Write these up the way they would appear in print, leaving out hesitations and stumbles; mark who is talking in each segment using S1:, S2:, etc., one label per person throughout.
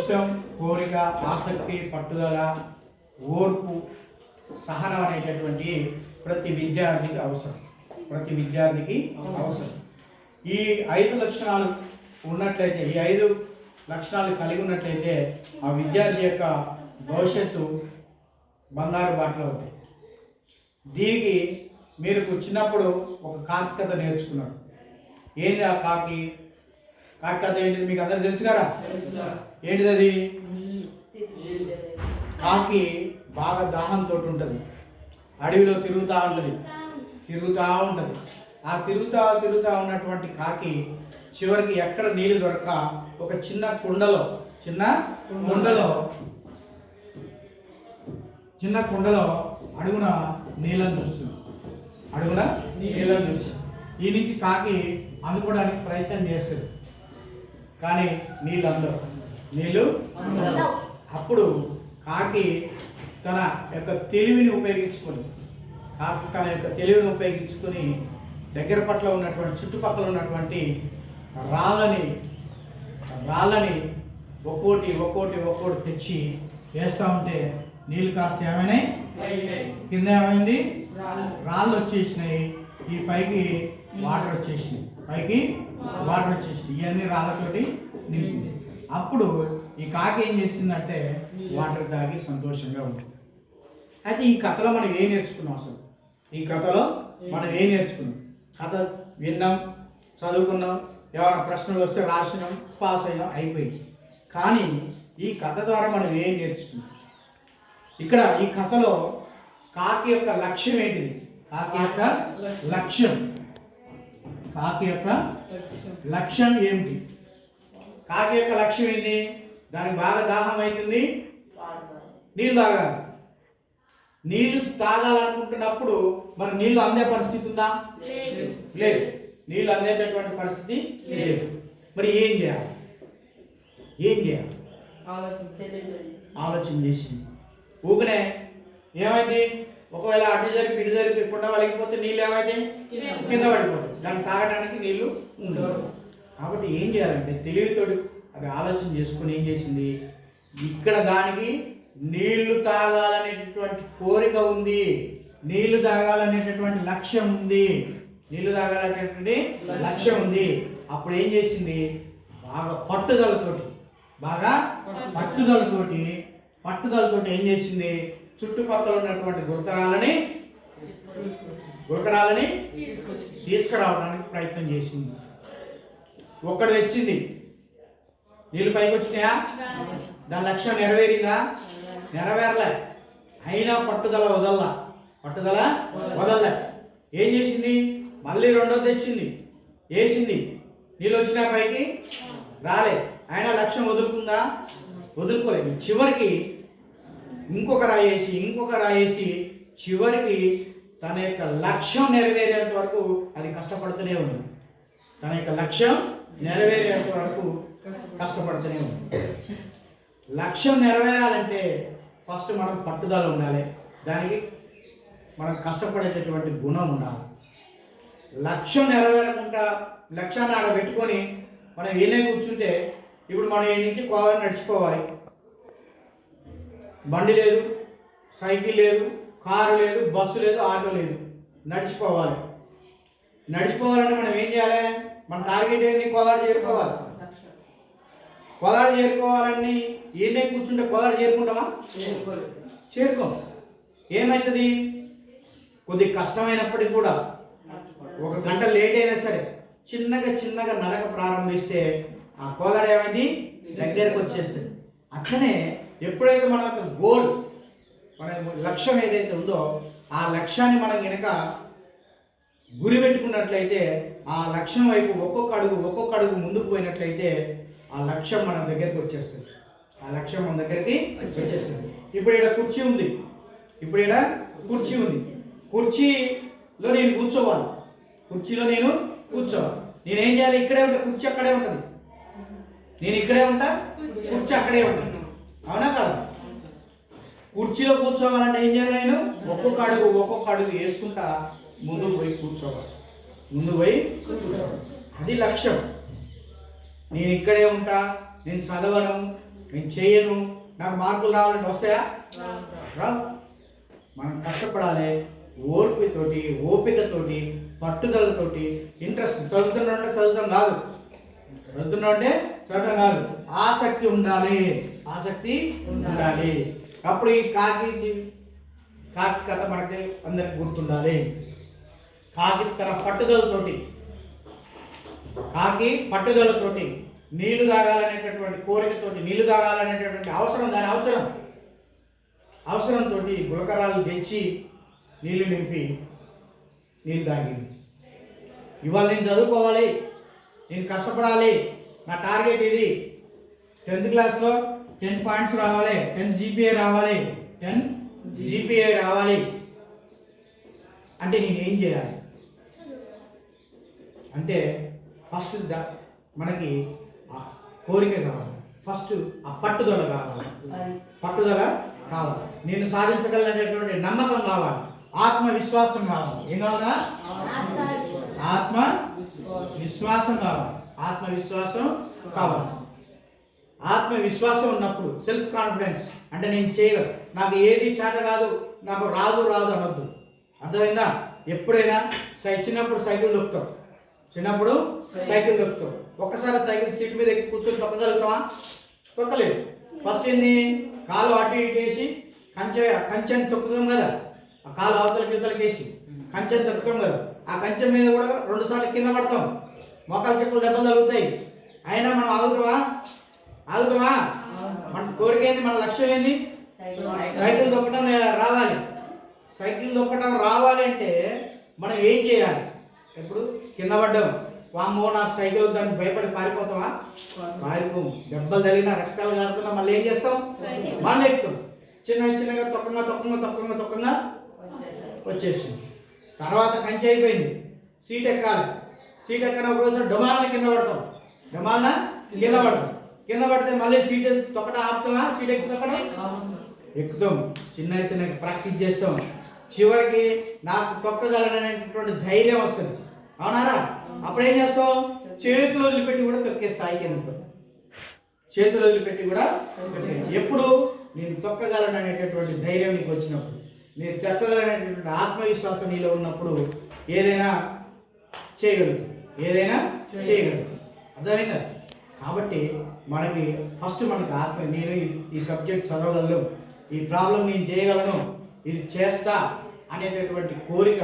S1: ఇష్టం, కోరిక, ఆసక్తి, పట్టుదల, ఓర్పు, సహనం అనేటటువంటి ప్రతి విద్యార్థికి అవసరం. ఈ 5 లక్షణాలు ఉన్నట్లయితే, ఈ 5 లక్షణాలు కలిగి ఉన్నట్లయితే ఆ విద్యార్థి యొక్క భవిష్యత్తు బంగారు బాటలో అవుతాయి. దీనికి మీరు చిన్నప్పుడు ఒక కాకి కథ నేర్చుకున్నారు. ఏంది ఆ కాకి కథ ఏంటిది మీకు అందరూ తెలుసు కదా? ఏంటిది అది? కాకి బాగా దాహంతో ఉంటుంది, అడవిలో తిరుగుతూ ఉంటుంది. ఆ తిరుగుతూ ఉన్నటువంటి కాకి చివరికి ఎక్కడ నీళ్ళు దొరక ఒక చిన్న కుండలో అడుగున నీళ్ళని చూస్తుంది. ఈ నుంచి కాకి అందుకోవడానికి ప్రయత్నం చేస్తుంది, కానీ నీళ్ళు అప్పుడు కాకి తన యొక్క తెలివిని ఉపయోగించుకొని దగ్గర పట్ల ఉన్నటువంటి చుట్టుపక్కల ఉన్నటువంటి రాళ్ళని ఒక్కోటి తెచ్చి వేస్తూ ఉంటే నీళ్ళు కాస్త ఏమైనాయి, కింద ఏమైంది, రాళ్ళు వచ్చేసినాయి. ఈ పైకి వాటర్ వచ్చేసినాయి. ఇవన్నీ రాళ్ళతోటి నింపింది. అప్పుడు ఈ కాకి ఏం చేసిందంటే వాటర్ తాగి సంతోషంగా ఉంటుంది. అయితే ఈ కథలో మనం ఏం నేర్చుకున్నాం? కథ విన్నాం, చదువుకున్నాం, ఏమైనా ప్రశ్నలు వస్తే రాసినాం, పాస్ అయినాం, అయిపోయింది. కానీ ఈ కథ ద్వారా మనం ఏం నేర్చుకున్నాం? ఇక్కడ ఈ కథలో కాకి యొక్క లక్ష్యం ఏంటిది? కాకి యొక్క లక్ష్యం ఏమిటి? కాకి యొక్క లక్ష్యం ఏంటి? దానికి బాగా దాహం అవుతుంది, నీళ్లు తాగాలనుకుంటున్నప్పుడు మరి నీళ్లు అందే పరిస్థితి ఉందా? లేదు. నీళ్లు అందేటటువంటి పరిస్థితి లేదు. మరి ఏం చేయాలి? ఆలోచన చేసింది. ఊకనే ఏమైంది, ఒకవేళ అటు జరిపి ఇటు జరిపి కుండ వలిగిపోతే నీళ్ళు ఏమైతే కింద పడిపోతాయి. దాన్ని తాగడానికి నీళ్లు ఉండవు. కాబట్టి ఏం చేయాలంటే తెలివితోటి అది ఆలోచన చేసుకుని ఏం చేసింది, ఇక్కడ దానికి నీళ్లు తాగాలనేటటువంటి కోరిక ఉంది, నీళ్లు తాగాలనేటటువంటి లక్ష్యం ఉంది. అప్పుడు ఏం చేసింది, బాగా పట్టుదలతోటి ఏం చేసింది, చుట్టుపక్కల ఉన్నటువంటి గురకరాలని తీసుకురావడానికి ప్రయత్నం చేసింది. ఒక్కడు తెచ్చింది, నీళ్ళు పైకి వచ్చినాయా? దాని లక్ష్యం నెరవేరిందా? నెరవేరలే. అయినా పట్టుదల వదల్లా. ఏం చేసింది, మళ్ళీ రెండోది తెచ్చింది, వేసింది, నీళ్ళు వచ్చినా పైకి రాలే. అయినా లక్ష్యం వదులుకోలేదు. చివరికి ఇంకొక రాయేసి చివరికి తన యొక్క లక్ష్యం నెరవేరేంత వరకు అది కష్టపడుతూనే ఉంది. లక్ష్యం నెరవేరాలంటే ఫస్ట్ మనం పట్టుదల ఉండాలి, దానికి మనం కష్టపడేటటువంటి గుణం ఉండాలి. లక్ష్యం నెరవేరకుండా లక్ష్యాన్ని ఆడ పెట్టుకొని మనం ఏనే కూర్చుంటే, ఇప్పుడు మనం ఈ నుంచి కోదాలని నడుచుకోవాలి, బండి లేదు, సైకిల్ లేదు, కారు లేదు, బస్సు లేదు, ఆటో లేదు, నడిచిపోవాలంటే మనం ఏం చేయాలి? మన టార్గెట్ ఏంది? కోదాడు చేరుకోవాలని ఏనే కూర్చుంటే కోదాడు చేరుకుంటామా? చేరుకోం. ఏమవుతుంది, కొద్దిగా కష్టమైనప్పటికీ కూడా 1 గంట లేట్ అయినా సరే చిన్నగా నడక ప్రారంభిస్తే ఆ కోదాడు ఏమైంది, దగ్గరకు వచ్చేస్తుంది. అట్లనే ఎప్పుడైతే మన యొక్క గోల్, మన లక్ష్యం ఏదైతే ఉందో ఆ లక్ష్యాన్ని మనం కనుక గురి పెట్టుకున్నట్లయితే, ఆ లక్ష్యం వైపు ఒక్కొక్క అడుగు ముందుకు పోయినట్లయితే ఆ లక్ష్యం మన దగ్గరికి వచ్చేస్తుంది. ఇప్పుడు ఇక్కడ కుర్చీ ఉంది, కుర్చీలో నేను కూర్చోవాలి. నేనేం చేయాలి? ఇక్కడే ఉంటా, కుర్చీ అక్కడే ఉంటుంది. నేను ఇక్కడే ఉంటా, కుర్చీ అక్కడే ఉంటుంది. అవునా కదా? కుర్చీలో కూర్చోవాలంటే ఏం చేయాలి? నేను ఒక్కొక్క అడుగు వేసుకుంటా ముందుకు పోయి కూర్చోవాలి. అది లక్ష్యం. నేను ఇక్కడే ఉంటా, నేను చదవను, నేను చేయను, నాకు మార్కులు రావాలంటే వస్తాయా? రావు. మనం కష్టపడాలి, ఓర్పుతోటి, ఓపికతోటి, పట్టుదలతోటి, ఇంట్రెస్ట్. చదువుతున్నా చదువుతాం కాదు, చదవటం కాదు, ఆసక్తి ఉండాలి, ఆసక్తి ఉండాలి. అప్పుడు ఈ కాకి కథ మనకి అందరికి గుర్తుండాలి. కాకి తన పట్టుదలతోటి నీళ్లు తాగాలనేటటువంటి కోరికతోటి, నీళ్లు తాగాలనేటటువంటి దాని అవసరంతో గులకరాలు తెచ్చి నీళ్లు నింపి నీళ్ళు తాగింది. ఇవాళ నేను చదువుకోవాలి, నేను కష్టపడాలి, నా టార్గెట్ ఇది, 10th క్లాస్లో 10 పాయింట్స్ రావాలి, 10 GPA రావాలి, 10 GPA రావాలి అంటే నేను ఏం చేయాలి అంటే ఫస్ట్ మనకి కోరిక కావాలి, ఫస్ట్ ఆ పట్టుదల కావాలి, నేను సాధించగలనేటువంటి నమ్మకం కావాలి, ఆత్మవిశ్వాసం కావాలి. ఏం కావాలా? ఆత్మవిశ్వాసం కావాలి. ఆత్మవిశ్వాసం ఉన్నప్పుడు సెల్ఫ్ కాన్ఫిడెన్స్ అంటే నేను చేయగలను, నాకు ఏది చేత కాదు, నాకు రాదు అనొద్దు. అర్థమైందా? ఎప్పుడైనా చిన్నప్పుడు సైకిల్ దొక్కుతాం, ఒక్కసారి సైకిల్ సీట్ మీద ఎక్కి కూర్చొని తొక్కగలుగుతామా? తొక్కలేదు. ఫస్ట్ ఏంది, కాలు అటు ఇటు వేసి కంచెని తొక్కుతాం కదా, ఆ కాలు అవతలకి వేసి కంచెని తొక్కుతాం కదా, ఆ కంచెం మీద కూడా 2 సార్లు కింద పడతాం, మోకాలు చెప్పులు దెబ్బలు తగులుతాయి. అయినా మనం ఆగుతామా? మన కోరిక ఏంది, మన లక్ష్యం ఏంది? సైకిల్ దొక్కటం రావాలి అంటే మనం ఏం చేయాలి? ఇప్పుడు కింద పడ్డాం, వామ్మో నాకు సైకిల్ వద్దని భయపడి పారిపోతామా? పారిపోము. దెబ్బలు తగిలినా, రక్తాలు కారుతున్నా మళ్ళీ ఏం చేస్తాం? మళ్ళీ ఎక్కుతాం. చిన్నగా తొక్కంగా వచ్చేసింది. తర్వాత కంచె అయిపోయింది, సీట్ ఎక్కన ఒకరోజు డొమాలని కింద పడతాం, కింద పడితే మళ్ళీ సీట్ తొక్కడం ఆపుతామా? సీట్ ఎక్కుతాం. చిన్నగా ప్రాక్టీస్ చేస్తాం. చివరికి నాకు తొక్కగలననేటువంటి ధైర్యం వస్తుంది. అవునారా? అప్పుడు ఏం చేస్తాం? చేతులు వదిలిపెట్టి కూడా తొక్కే స్థాయికి ఎందుకు? ఎప్పుడు నేను తొక్కగలననేటటువంటి ధైర్యం నీకు వచ్చినప్పుడు, నేను తొక్కగలనేటటువంటి ఆత్మవిశ్వాసం నీలో ఉన్నప్పుడు ఏదైనా చేయగలుగుతాం. అర్థమైందా? కాబట్టి మనకి ఫస్ట్ నేను ఈ సబ్జెక్ట్ చదవగలను, ఈ ప్రాబ్లం నేను చేయగలను, ఇది చేస్తా అనేటటువంటి కోరిక,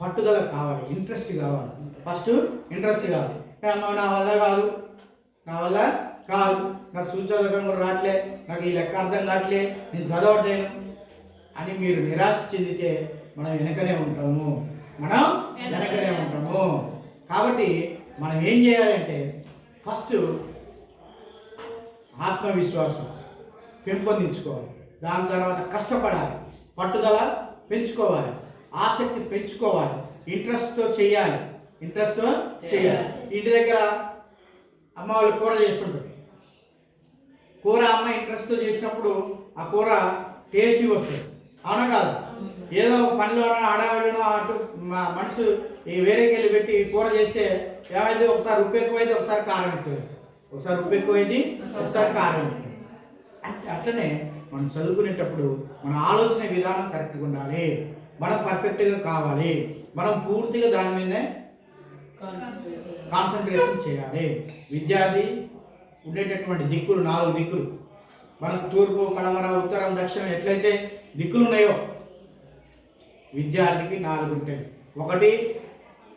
S1: పట్టుదల కావాలి, ఇంట్రెస్ట్ కావాలి. ఫస్ట్ ఇంట్రెస్ట్ కావాలి. నా వల్ల కాదు, నాకు సూచనలు కూడా రావట్లే, నాకు ఈ లెక్క అర్థం కావట్లే, నేను చదవట్లేను అని మీరు నిరాశ చెందితే మనం వెనకనే ఉంటాము. కాబట్టి మనం ఏం చేయాలంటే ఫస్ట్ ఆత్మవిశ్వాసం పెంపొందించుకోవాలి, దాని తర్వాత కష్టపడాలి, పట్టుదల పెంచుకోవాలి, ఆసక్తి పెంచుకోవాలి, ఇంట్రెస్ట్తో చేయాలి. ఇంటి దగ్గర అమ్మ వాళ్ళు కూర చేస్తుంటారు, కూర అమ్మ ఇంట్రెస్ట్తో చేసినప్పుడు ఆ కూర టేస్టీ వస్తుంది. అవునా కాదు? ఏదో పనిలో ఆడవాళ్ళను అటు మనసు వేరేకి వెళ్ళి పెట్టి కూర చేస్తే ఏమైంది, ఒకసారి ఉప్పు ఎక్కువైంది, ఒకసారి కారం ఎక్కువైంది, ఒకసారి కారం ఎక్కువైంది. అట్లనే మనం చదువుకునేటప్పుడు మన ఆలోచన విధానం కరెక్ట్గా ఉండాలి, మనం పర్ఫెక్ట్గా కావాలి, మనం పూర్తిగా దాని మీదనే కాన్సన్ట్రేషన్ చేయాలి. విద్యార్థి ఉండేటటువంటి దిక్కులు 4 దిక్కులు మనకు తూర్పు, పడమర, ఉత్తరం, దక్షిణం ఎట్లయితే దిక్కులు ఉన్నాయో విద్యార్థికి 4 ఉంటాయి. ఒకటి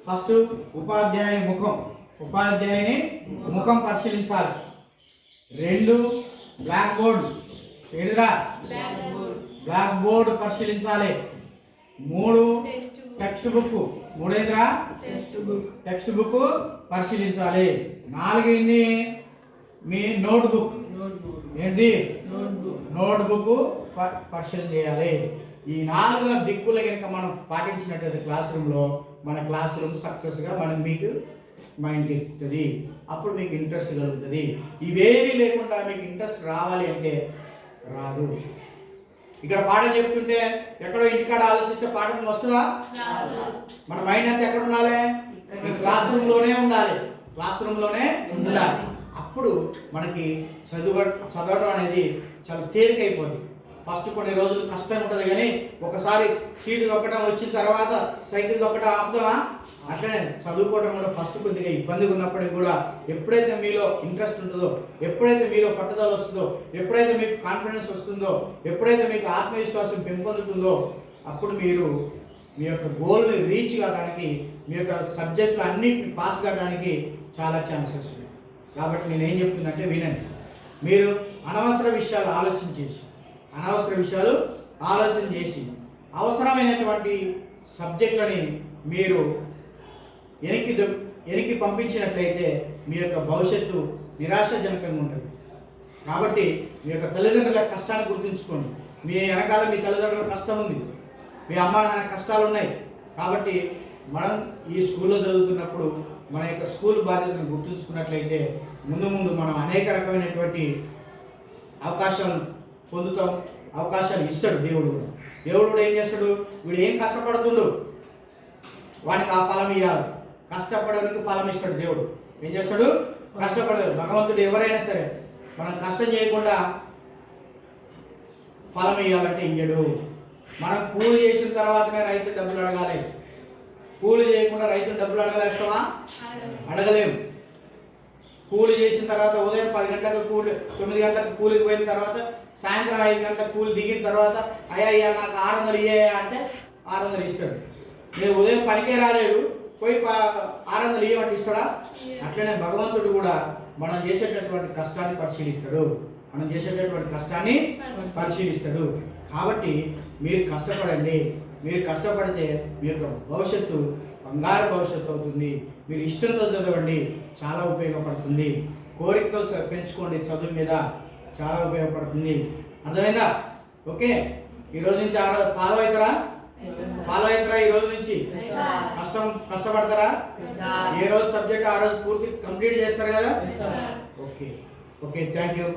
S1: ఫస్ట్ ఉపాధ్యాయుని ముఖం పరిశీలించాలి. 2 బ్లాక్ బోర్డు పరిశీలించాలి. 3 టెక్స్ట్ బుక్ పరిశీలించాలి. 4 మీ నోట్బుక్ పరిశీలన చేయాలి. ఈ 4 దిక్కులు కనుక మనం పాటించినట్లయితే మన క్లాస్ రూమ్ సక్సెస్గా మీకు మైండ్కి ఎక్కుతుంది. అప్పుడు మీకు ఇంట్రెస్ట్ కలుగుతుంది. ఇవేమీ లేకుండా మీకు ఇంట్రెస్ట్ రావాలి అంటే రాదు. ఇక్కడ పాఠం చెప్తుంటే ఎక్కడో ఇంటికాడ ఆలోచిస్తే పాఠం వస్తుందా? మన మైండ్ అంతా ఎక్కడ ఉండాలి? క్లాస్ రూమ్లోనే ఉండాలి. అప్పుడు మనకి చదవడం అనేది చాలా తేలికైపోతుంది. ఫస్ట్ కొన్ని రోజులు కష్టం ఉంటుంది, కానీ ఒకసారి సీటు దొక్కడం వచ్చిన తర్వాత సైకిల్ దొక్కడం ఆపుదామా? అట్లనే చదువుకోవడం కూడా ఫస్ట్ కొద్దిగా ఇబ్బందిగా ఉన్నప్పటికీ కూడా ఎప్పుడైతే మీలో ఇంట్రెస్ట్ ఉంటుందో, ఎప్పుడైతే మీలో పట్టుదల వస్తుందో, ఎప్పుడైతే మీకు కాన్ఫిడెన్స్ వస్తుందో, ఎప్పుడైతే మీకు ఆత్మవిశ్వాసం పెంపొందుతుందో, అప్పుడు మీరు మీ యొక్క గోల్ని రీచ్ కావడానికి, మీ యొక్క సబ్జెక్టులు అన్నిటిని పాస్ కావడానికి చాలా ఛాన్సెస్ ఉన్నాయి. కాబట్టి నేను ఏం చెప్తున్నంటే వినండి. మీరు అనవసర విషయాలు ఆలోచన చేసి అవసరమైనటువంటి సబ్జెక్టులని మీరు వెనక్కి పంపించినట్లయితే మీ యొక్క భవిష్యత్తు నిరాశాజనకంగా ఉంటుంది. కాబట్టి మీ యొక్క తల్లిదండ్రుల కష్టాన్ని గుర్తుంచుకోండి. మీ వెనకాల మీ తల్లిదండ్రుల కష్టం ఉంది, మీ అమ్మ నాన్న కష్టాలు ఉన్నాయి. కాబట్టి మనం ఈ స్కూల్లో చదువుతున్నప్పుడు మన యొక్క స్కూల్ బాధ్యతను గుర్తుంచుకున్నట్లయితే ముందు మనం అనేక రకమైనటువంటి అవకాశాలు పొందుతాం. అవకాశాలు ఇస్తాడు దేవుడు కూడా. దేవుడు కూడా ఏం చేస్తాడు? వీడు ఏం కష్టపడుతుండు వాడికి ఆ ఫలం ఇవ్వాలి. కష్టపడడానికి ఫలం ఇస్తాడు దేవుడు. ఏం చేస్తాడు? కష్టపడదు. భగవంతుడు ఎవరైనా సరే మనం కష్టం చేయకుండా ఫలం ఇవ్వాలంటే ఇయ్యడు. మనం కూలి చేసిన తర్వాతనే రైతు డబ్బులు అడగాలి. కూలి చేయకుండా రైతులు డబ్బులు అడగలేస్తావా? అడగలేము. కూలి చేసిన తర్వాత ఉదయం 10 గంటలకు కూలి, 9 గంటలకు కూలికి పోయిన తర్వాత సాయంత్రం 5 గంటలకు కూలి దిగిన తర్వాత అయ్యా నాకు 600 ఇయ్యా అంటే 600 ఇస్తాడు. నేను ఉదయం పనికే రాలేదు, పోయి 600 ఇవ్వమంటే ఇస్తాడా? అట్లనే భగవంతుడు కూడా మనం చేసేటటువంటి కష్టాన్ని పరిశీలిస్తాడు. కాబట్టి మీరు కష్టపడండి. మీరు కష్టపడితే మీ యొక్క భవిష్యత్తు బంగారు భవిష్యత్తు అవుతుంది. మీరు ఇష్టంతో చదవండి, చాలా ఉపయోగపడుతుంది. కోరికతో పెంచుకోండి, చదువు మీద చాలా ఉపయోగపడుతుంది. అర్థమైందా? ఓకే, ఈరోజు నుంచి ఫాలో అవుతారా? ఈ రోజు నుంచి కష్టపడతారా? ఏ రోజు సబ్జెక్ట్ ఆ రోజు పూర్తి కంప్లీట్ చేస్తారు కదా? Okay, thank you.